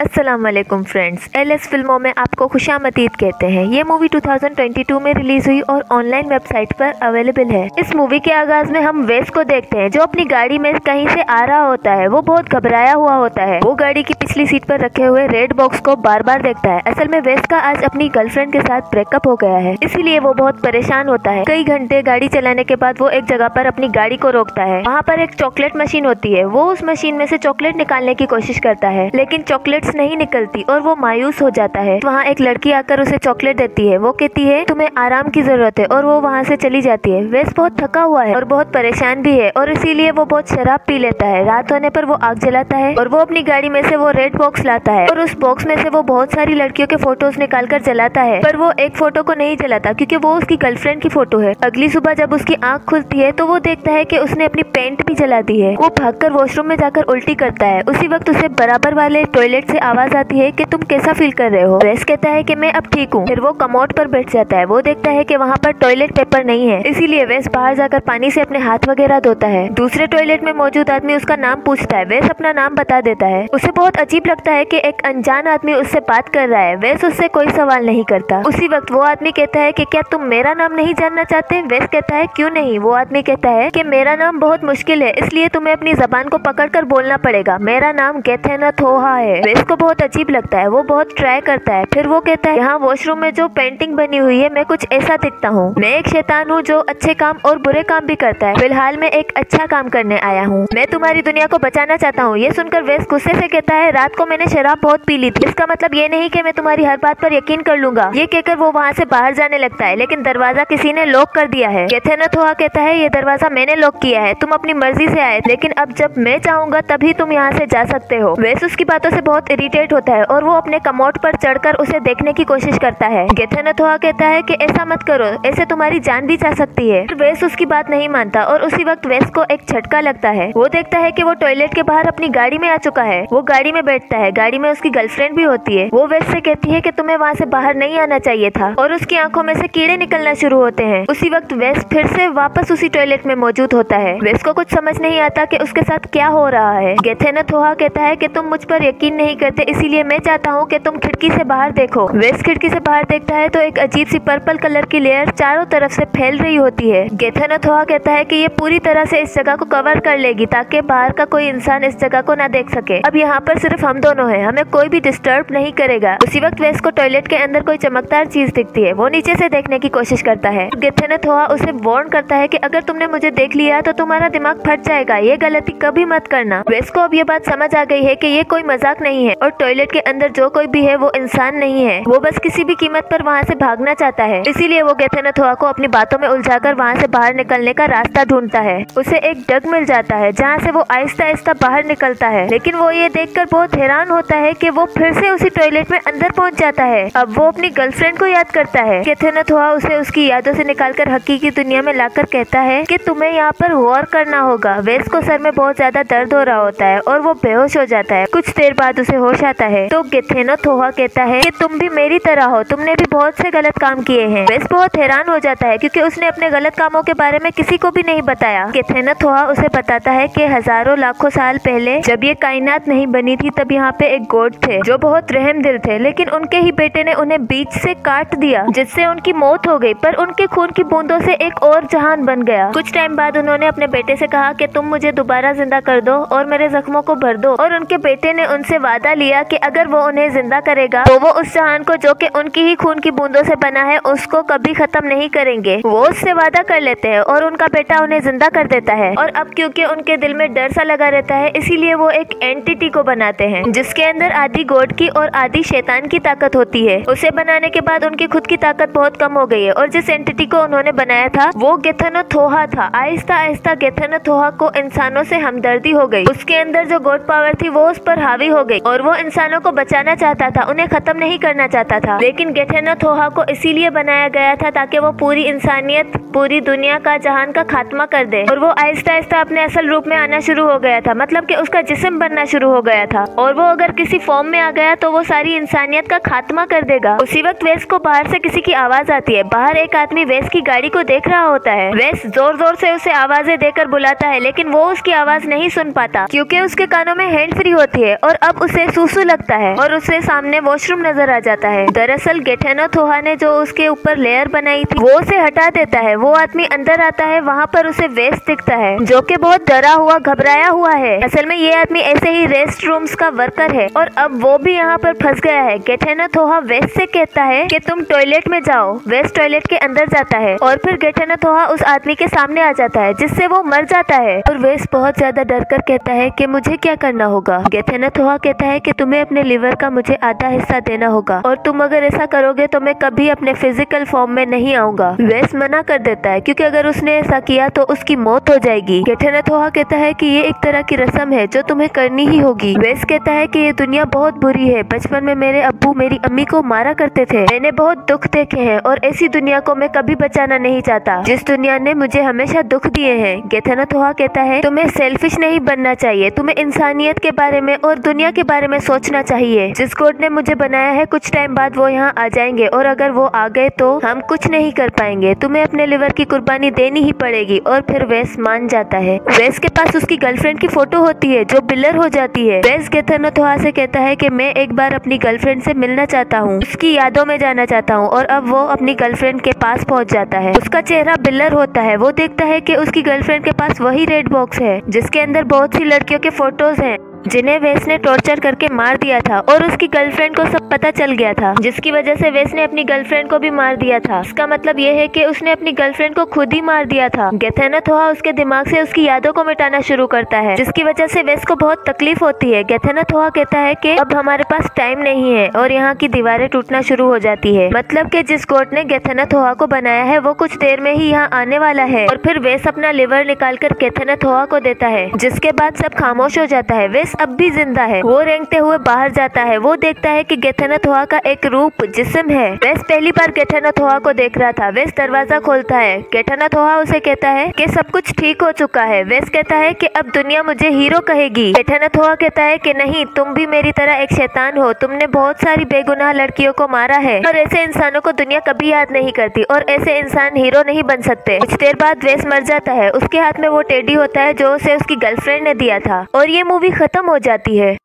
अस्सलाम वालेकुम friends, LS फिल्मों में आपको खुशामदीद कहते हैं। ये मूवी 2022 में रिलीज हुई और ऑनलाइन वेबसाइट पर अवेलेबल है। इस मूवी के आगाज में हम वेस को देखते हैं जो अपनी गाड़ी में कहीं से आ रहा होता है। वो बहुत घबराया हुआ होता है। वो गाड़ी की पिछली सीट पर रखे हुए रेड बॉक्स को बार बार देखता है। असल में वेस का आज अपनी गर्लफ्रेंड के साथ ब्रेकअप हो गया है, इसीलिए वो बहुत परेशान होता है। कई घंटे गाड़ी चलाने के बाद वो एक जगह पर अपनी गाड़ी को रोकता है। वहाँ पर एक चॉकलेट मशीन होती है। वो उस मशीन में से चॉकलेट निकालने की कोशिश करता है, लेकिन चॉकलेट्स नहीं निकलती और वो मायूस हो जाता है। वहाँ एक लड़की आकर उसे चॉकलेट देती है। वो कहती है तुम्हें आराम की जरूरत है और वो वहाँ से चली जाती है। वेस बहुत थका हुआ है और बहुत परेशान भी है और इसीलिए वो बहुत शराब पी लेता है। रात होने पर वो आग जलाता है और वो अपनी गाड़ी में से वो रेड बॉक्स लाता है और उस बॉक्स में से वो बहुत सारी लड़कियों के फोटोज निकाल कर जलाता है, पर वो एक फोटो को नहीं जलाता क्योंकि वो उसकी गर्लफ्रेंड की फोटो है। अगली सुबह जब उसकी आँख खुलती है तो वो देखता है कि उसने अपनी पेंट भी जला दी है। वो भागकर वॉशरूम में जाकर उल्टी करता है। उसी वक्त उसे बराबर वाले टॉयलेट से आवाज आती है कि तुम कैसा फील कर रहे हो। वेस कहता है कि मैं अब ठीक हूँ। फिर वो कमोड पर बैठ जाता है। वो देखता है कि वहाँ पर टॉयलेट पेपर नहीं है, इसीलिए वेस बाहर जाकर पानी से अपने हाथ वगैरह धोता है। दूसरे टॉयलेट में मौजूद आदमी उसका नाम पूछता है। वेस अपना नाम बता देता है। उसे बहुत अजीब लगता है कि एक अनजान आदमी उससे बात कर रहा है। वेस उससे कोई सवाल नहीं करता। उसी वक्त वो आदमी कहता है कि क्या तुम मेरा नाम नहीं जानना चाहते। वेस कहता है क्यों नहीं। वो आदमी कहता है कि मेरा नाम बहुत मुश्किल है, इसलिए तुम्हें अपनी जबान को पकड़कर बोलना पड़ेगा। मेरा नाम गेथेनथोहा है। वेस को बहुत अजीब लगता है। वो बहुत ट्राई करता है। फिर वो कहता है यहाँ वॉशरूम में जो पेंटिंग बनी हुई है मैं कुछ ऐसा दिखता हूँ। मैं एक शैतान हूँ जो अच्छे काम और बुरे काम भी करता है। फिलहाल मैं एक अच्छा काम करने आया हूँ। मैं तुम्हारी दुनिया को बचाना चाहता हूँ। ये सुनकर वेस गुस्से से कहता है रात को मैंने शराब बहुत पी ली थी, इसका मतलब ये नहीं कि मैं तुम्हारी हर बात पर यकीन कर लूंगा। ये कहकर वो वहाँ से बाहर जाने लगता है, लेकिन दरवाजा किसी ने लॉक कर दिया है। गेथेनथोहा कहता है ये दरवाजा मैंने लॉक किया है, तुम अपनी मर्जी से आए, लेकिन अब जब मैं चाहूंगा तभी तुम यहाँ से जा सकते हो। वेस उसकी बातों से बहुत इरिटेट होता है और वो अपने कमोड पर चढ़कर उसे देखने की कोशिश करता है। गेथेनथोहा कहता है कि ऐसा मत करो, ऐसे तुम्हारी जान भी जा सकती है। वेस उसकी बात नहीं मानता और उसी वक्त वेस को एक झटका लगता है। वो देखता है कि वो टॉयलेट के बाहर अपनी गाड़ी में आ चुका है। वो गाड़ी में बैठता है। गाड़ी में उसकी गर्लफ्रेंड भी होती है। वो वेस से कहती है कि तुम्हें वहाँ से बाहर नहीं आना चाहिए था और उसकी आंखों में से कीड़े निकलना शुरू होते हैं। उसी वक्त वेस फिर से वापस उसी टॉयलेट में मौजूद होता है। वेस को कुछ समझ नहीं आता कि उसके साथ क्या हो रहा है। गेथेनथोहा कहता है कि तुम मुझ पर यकीन नहीं करते, इसीलिए मैं चाहता हूँ कि तुम खिड़की से बाहर देखो। वेस खिड़की से बाहर देखता है तो एक अजीब सी पर्पल कलर की लेयर चारों तरफ से फैल रही होती है। गेथेनथोहा कहता है कि ये पूरी तरह से इस जगह को कवर कर लेगी ताकि बाहर का कोई इंसान इस जगह को ना देख सके। अब यहाँ पर सिर्फ हम दोनों हैं, हमें कोई भी डिस्टर्ब नहीं करेगा। उसी वक्त वेस को टॉयलेट के अंदर कोई चमकदार चीज दिखती है। वो नीचे से देखने की कोशिश करता है। गेथेनथोहा उसे वार्न करता है कि अगर तुमने मुझे देख लिया तो तुम्हारा दिमाग फट जाएगा, ये गलती कभी मत करना। वेस को अब ये बात समझ आ गई है कि ये कोई मजाक नहीं है और टॉयलेट के अंदर जो कोई भी है वो इंसान नहीं है। वो बस किसी भी कीमत पर वहाँ से भागना चाहता है, इसीलिए वो गेथेनथोहा को अपनी बातों में उलझाकर वहाँ से बाहर निकलने का रास्ता ढूंढता है। उसे एक डग मिल जाता है जहाँ से वो आहिस्ता आहिस्ता बाहर निकलता है, लेकिन वो ये देखकर बहुत हैरान होता है कि वो फिर से उसी टॉयलेट में अंदर पहुँच जाता है। अब वो अपनी गर्लफ्रेंड को याद करता है। गेथेनथोहा उसे उसकी यादों से निकालकर हकीकी दुनिया में लाकर कहता है कि तुम्हें यहाँ पर गौर करना होगा। वेस को सर में बहुत ज्यादा दर्द हो रहा होता है और वो बेहोश हो जाता है। कुछ देर बाद उसे होश आता है तो गेथेनथोहा कहता है कि तुम भी मेरी तरह हो, तुमने भी बहुत से गलत काम किए हैं। वेस बहुत हैरान हो जाता है क्योंकि उसने अपने गलत कामों के बारे में किसी को भी नहीं बताया। गेथेनथोहा उसे बताता है कि हजारों लाखों साल पहले जब ये कायनात नहीं बनी थी तब यहाँ पे एक गॉड थे जो बहुत रहम दिल थे, लेकिन उनके ही बेटे ने उन्हें बीच से काट दिया जिससे उनकी मौत हो गई, पर उनके खून की बूंदों से एक और जहान बन गया। कुछ टाइम बाद उन्होंने अपने बेटे से कहा कि तुम मुझे दोबारा जिंदा कर दो और मेरे जख्मों को भर दो, और उनके बेटे ने उनसे वादा लिया कि अगर वो उन्हें जिंदा करेगा तो वो उस जहान को जो कि उनकी ही खून की बूंदों से बना है उसको कभी खत्म नहीं करेंगे। वो उससे वादा कर लेते हैं और उनका बेटा उन्हें जिंदा कर देता है। और अब क्योंकि उनके दिल में डर सा लगा रहता है, इसीलिए वो एक एंटिटी को बनाते हैं जिसके अंदर आधी गॉड की और आधी शैतान की ताकत होती है। उसे बनाने के बाद उनकी खुद की ताकत बहुत कम हो गई है और जिस एंटिटी को उन्होंने बनाया था वो गेथेनथोहा था। आहिस्ता आहिस्ता गेथेनथोहा को इंसानों से हमदर्दी हो गई। उसके अंदर जो गॉड पावर थी वो उस पर हावी हो गई और वो इंसानों को बचाना चाहता था, उन्हें खत्म नहीं करना चाहता था। लेकिन गेथेनथोहा को इसीलिए बनाया गया था ताकि वो पूरी इंसानियत, पूरी दुनिया का, जहान का खात्मा कर दे। और वो आहिस्ता आहिस्ता अपने असल रूप में आना शुरू हो गया था, मतलब कि उसका जिस्म बनना शुरू हो गया था और वो अगर किसी फॉर्म में आ गया तो वो सारी इंसानियत का खात्मा कर देगा। उसी वक्त वेस को बाहर से किसी की आवाज आती है। बाहर एक आदमी वेस की गाड़ी को देख रहा होता है। वेस जोर जोर से उसे आवाजें देकर बुलाता है, लेकिन वो उसकी आवाज नहीं सुन पाता क्योंकि उसके कानों में हैंड फ्री होती है और अब उसे सूसू लगता है और उसे सामने वॉशरूम नजर आ जाता है। दरअसल गेठेनो-थोहा ने जो उसके ऊपर लेयर बनाई थी वो उसे हटा देता है। वो आदमी अंदर आता है, वहाँ पर उसे वेस दिखता है जो कि बहुत डरा हुआ घबराया हुआ है। असल में ये आदमी ऐसे ही रेस्ट रूम्स का वर्कर है और अब वो भी यहाँ पर फंस गया है। गेठेनो-थोहा वेस से कहता है कि तुम टॉयलेट में जाओ। वेस टॉयलेट के अंदर जाता है और फिर गेठेनो-थोहा उस आदमी के सामने आ जाता है जिससे वो मर जाता है और वेस बहुत ज्यादा डर कर कहता है कि मुझे क्या करना होगा। गेठेनो-थोहा कहता है कि तुम्हें अपने लिवर का मुझे आधा हिस्सा देना होगा और तुम अगर ऐसा करोगे तो मैं कभी अपने फिजिकल फॉर्म में नहीं आऊंगा। वेस मना कर देता है क्योंकि अगर उसने ऐसा किया तो उसकी मौत हो जाएगी। गेठेनो-थोहा कहता है कि ये एक तरह की रस्म है जो तुम्हें करनी ही होगी। वेस कहता है कि ये दुनिया बहुत बुरी है। बचपन में मेरे अब्बू मेरी अम्मी को मारा करते थे। मैंने बहुत दुख देखे हैं और ऐसी दुनिया को मैं कभी बचाना नहीं चाहता जिस दुनिया ने मुझे हमेशा दुख दिए हैं। गेठेनो-थोहा कहता है तुम्हें सेल्फिश नहीं बनना चाहिए, तुम्हें इंसानियत के बारे में और दुनिया के बारे में सोचना चाहिए। जिस गॉड ने मुझे बनाया है कुछ टाइम बाद वो यहाँ आ जाएंगे और अगर वो आ गए तो हम कुछ नहीं कर पाएंगे। तुम्हें अपने लिवर की कुर्बानी देनी ही पड़ेगी। और फिर वेस मान जाता है। वेस के पास उसकी गर्लफ्रेंड की फोटो होती है जो बिलर हो जाती है। वेस गेठेनो-थोहा से कहता है कि मैं एक बार अपनी गर्लफ्रेंड से मिलना चाहता हूँ, उसकी यादों में जाना चाहता हूँ और अब वो अपनी गर्लफ्रेंड के पास पहुँच जाता है। उसका चेहरा बिलर होता है। वो देखता है कि उसकी गर्लफ्रेंड के पास वही रेड बॉक्स है जिसके अंदर बहुत सी लड़कियों के फोटोज हैं जिन्हें वेस ने टॉर्चर करके मार दिया था और उसकी गर्लफ्रेंड को सब पता चल गया था, जिसकी वजह से वेस ने अपनी गर्लफ्रेंड को भी मार दिया था। इसका मतलब ये है कि उसने अपनी गर्लफ्रेंड को खुद ही मार दिया था। गेठेनो-थोहा उसके दिमाग से उसकी यादों को मिटाना शुरू करता है जिसकी वजह से वेस को बहुत तकलीफ होती है। गेठेनो-थोहा कहता है कि अब हमारे पास टाइम नहीं है और यहाँ की दीवारें टूटना शुरू हो जाती है। मतलब कि जिस गॉड ने गेठेनो-थोहा को बनाया है वो कुछ देर में ही यहाँ आने वाला है। और फिर वेस अपना लिवर निकाल कर गेठेनो-थोहा को देता है जिसके बाद सब खामोश हो जाता है। वेस अब भी जिंदा है। वो रेंगते हुए बाहर जाता है। वो देखता है कि गेठेनो-थोहा का एक रूप जिस्म है। वेस पहली बार गेठेनो-थोहा को देख रहा था। वेस दरवाजा खोलता है। गेठेनो-थोहा उसे कहता है कि सब कुछ ठीक हो चुका है। वेस कहता है कि अब दुनिया मुझे हीरो कहेगी। गेठेनो-थोहा कहता है कि नहीं, तुम भी मेरी तरह एक शैतान हो। तुमने बहुत सारी बेगुनाह लड़कियों को मारा है और ऐसे इंसानों को दुनिया कभी याद नहीं करती और ऐसे इंसान हीरो नहीं बन सकते। कुछ देर बाद वेस मर जाता है। उसके हाथ में वो टेडी होता है जो उसे उसकी गर्लफ्रेंड ने दिया था और ये मूवी खत्म हो जाती है।